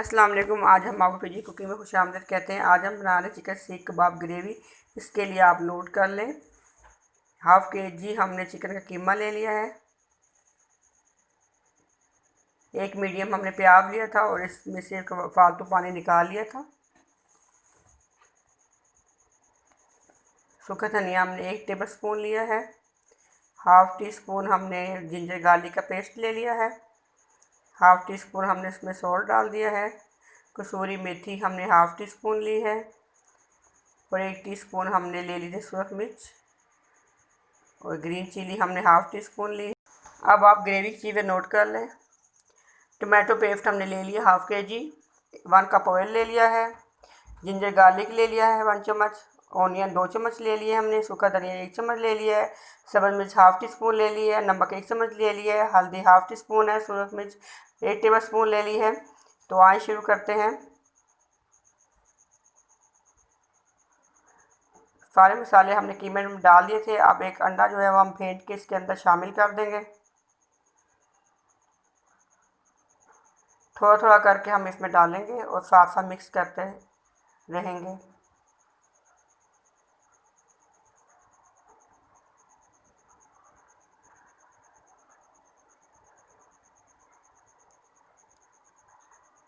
अस्सलाम वालेकुम। आज हम आपको पीजी कुकिंग में खुश आमदीद कहते हैं। आज हम बना रहे चिकन सीख कबाब ग्रेवी। इसके लिए आप नोट कर लें, हाफ़ kg हमने चिकन का कीमा ले लिया है। एक मीडियम हमने प्याज लिया था और इसमें से फालतू पानी निकाल लिया था। सूखा धनिया हमने 1 टेबल स्पून लिया है। हाफ़ टी स्पून हमने जिंजर गार्लिक का पेस्ट ले लिया है। हाफ़ टी स्पून हमने इसमें सॉल्ट डाल दिया है। कसूरी मेथी हमने हाफ़ टी स्पून ली है और 1 टीस्पून हमने ले ली थी सूरख मिर्च और ग्रीन चिली हमने हाफ़ टी स्पून ली। अब आप ग्रेवी की चीज़ें नोट कर लें। टमाटो पेस्ट हमने ले लिया हाफ़ kg। 1 कप ऑयल ले लिया है। जिंजर गार्लिक ले लिया है 1 चम्मच। ऑनियन 2 चम्मच ले लिए हमने। सूखा धनिया 1 चम्मच ले लिया है। सब्ज़ मिर्च हाफ़ टी स्पून ले लिया है। नमक 1 चम्मच ले लिया है। हल्दी हाफ़ टी स्पून है। सूरख मिर्च 1 टेबल स्पून ले ली है। तो आइए शुरू करते हैं। सारे मसाले हमने कीमे में डाल दिए थे। अब एक अंडा जो है वो हम फेंट के इसके अंदर शामिल कर देंगे। थोड़ा थोड़ा करके हम इसमें डालेंगे और साथ साथ मिक्स करते रहेंगे।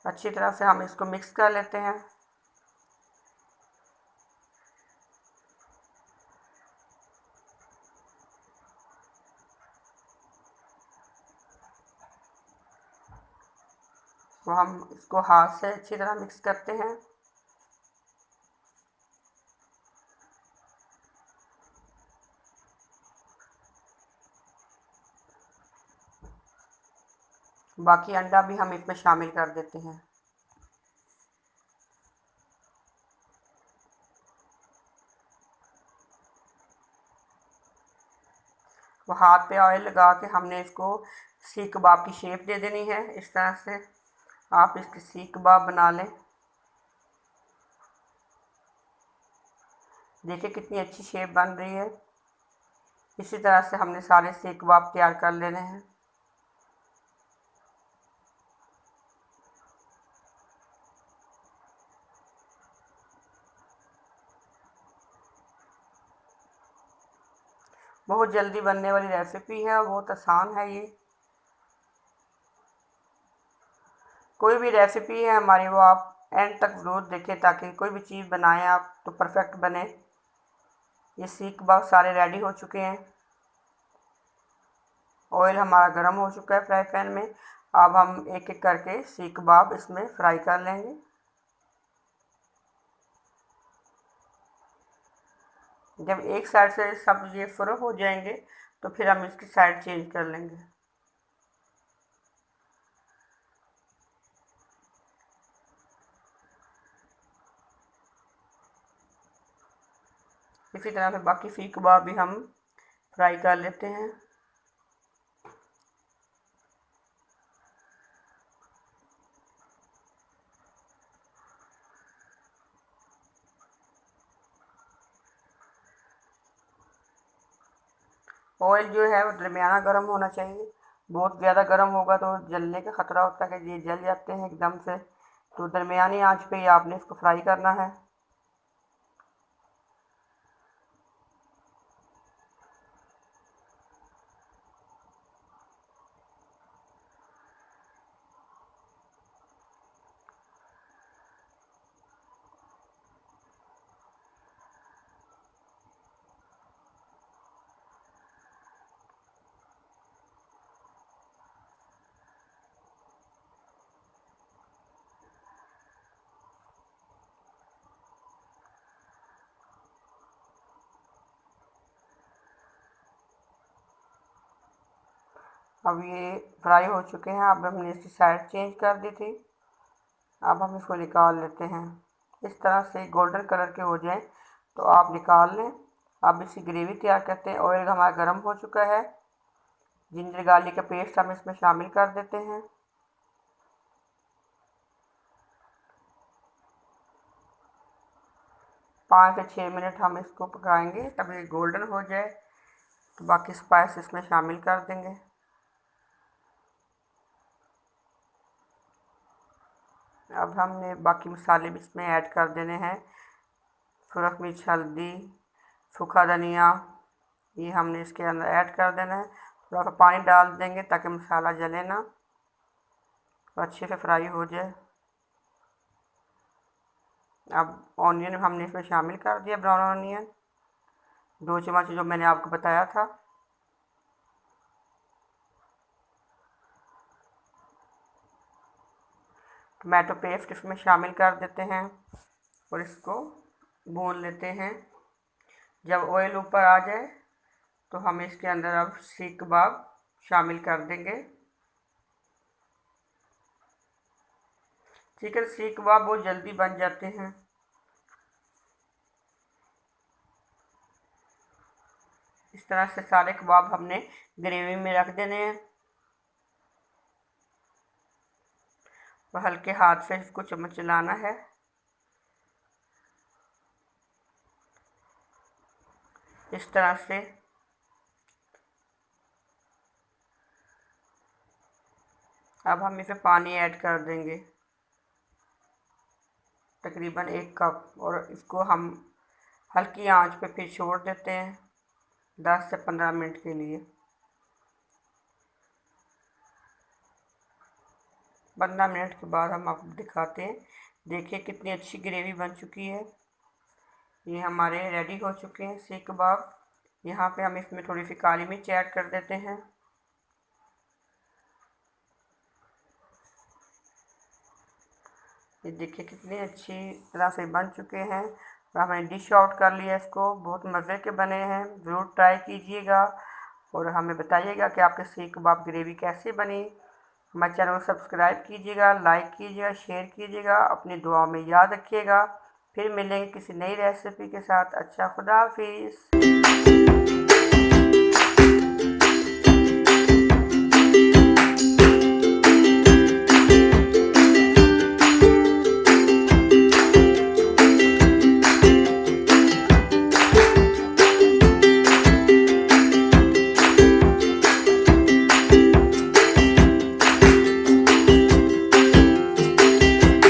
अच्छी तरह से हम इसको मिक्स कर लेते हैं। तो हम इसको हाथ से अच्छी तरह मिक्स करते हैं। बाकी अंडा भी हम इसमें शामिल कर देते हैं। तो हाथ पे ऑयल लगा के हमने इसको सीख कबाब की शेप दे देनी है। इस तरह से आप इसकी सीख कबाब बना लें। देखिए कितनी अच्छी शेप बन रही है। इसी तरह से हमने सारे सीख कबाब तैयार कर लेने हैं। बहुत जल्दी बनने वाली रेसिपी है और बहुत आसान है ये। कोई भी रेसिपी है हमारी वो आप एंड तक ज़रूर देखें ताकि कोई भी चीज़ बनाएं आप तो परफेक्ट बने। ये सीख कबाब सारे रेडी हो चुके हैं। ऑयल हमारा गर्म हो चुका है फ्राई पैन में। अब हम एक एक करके सीख कबाब इसमें फ्राई कर लेंगे। जब एक साइड से सब ये फ्राई हो जाएंगे तो फिर हम इसकी साइड चेंज कर लेंगे। इसी तरह से बाकी सीख कबाब भी हम फ्राई कर लेते हैं। ऑयल जो है वो दरमियाना गर्म होना चाहिए। बहुत ज़्यादा गर्म होगा तो जलने का ख़तरा होता है कि ये जल जाते हैं एकदम से। तो दरमियानी आंच पे ही आपने इसको फ्राई करना है। अब ये फ्राई हो चुके हैं। अब हमने इसकी साइड चेंज कर दी थी। अब हम इसको निकाल लेते हैं। इस तरह से गोल्डन कलर के हो जाए तो आप निकाल लें। अब इसकी ग्रेवी तैयार करते हैं। ऑयल हमारा गर्म हो चुका है। जिंजर गार्लिक का पेस्ट हम इसमें शामिल कर देते हैं। पाँच से 6 मिनट हम इसको पकाएंगे तब ये गोल्डन हो जाए तो बाकी स्पाइस इसमें शामिल कर देंगे। अब हमने बाकी मसाले भी इसमें ऐड कर देने हैं। सुरख मिर्च, हल्दी, सूखा धनिया, ये हमने इसके अंदर ऐड कर देना है। थोड़ा सा पानी डाल देंगे ताकि मसाला जले ना और अच्छे से फ्राई हो जाए। अब ऑनियन हमने इसमें शामिल कर दिया, ब्राउन ऑनियन 2 चम्मच जो मैंने आपको बताया था। टमाटो पेस्ट इसमें शामिल कर देते हैं और इसको भून लेते हैं। जब ऑयल ऊपर आ जाए तो हम इसके अंदर अब सीख कबाब शामिल कर देंगे। चिकन सीख कबाब बहुत जल्दी बन जाते हैं। इस तरह से सारे कबाब हमने ग्रेवी में रख देने हैं और हल्के हाथ से इसको चम्मच चलाना है। इस तरह से अब हम इसे पानी ऐड कर देंगे, तकरीबन 1 कप, और इसको हम हल्की आंच पे फिर छोड़ देते हैं 10 से 15 मिनट के लिए। 15 मिनट के बाद हम आपको दिखाते हैं। देखिए कितनी अच्छी ग्रेवी बन चुकी है। ये हमारे रेडी हो चुके हैं सीख कबाब। यहाँ पे हम इसमें थोड़ी सी काली मिर्च ऐड कर देते हैं। ये देखिए कितनी अच्छी तरह से बन चुके हैं और हमने डिश आउट कर लिया इसको। बहुत मज़े के बने हैं, ज़रूर ट्राई कीजिएगा और हमें बताइएगा कि आपके सीख कबाब ग्रेवी कैसी बनी। हमारे चैनल को सब्सक्राइब कीजिएगा, लाइक कीजिएगा, शेयर कीजिएगा, अपनी दुआ में याद रखिएगा। फिर मिलेंगे किसी नई रेसिपी के साथ। अच्छा, खुदा हाफिज़।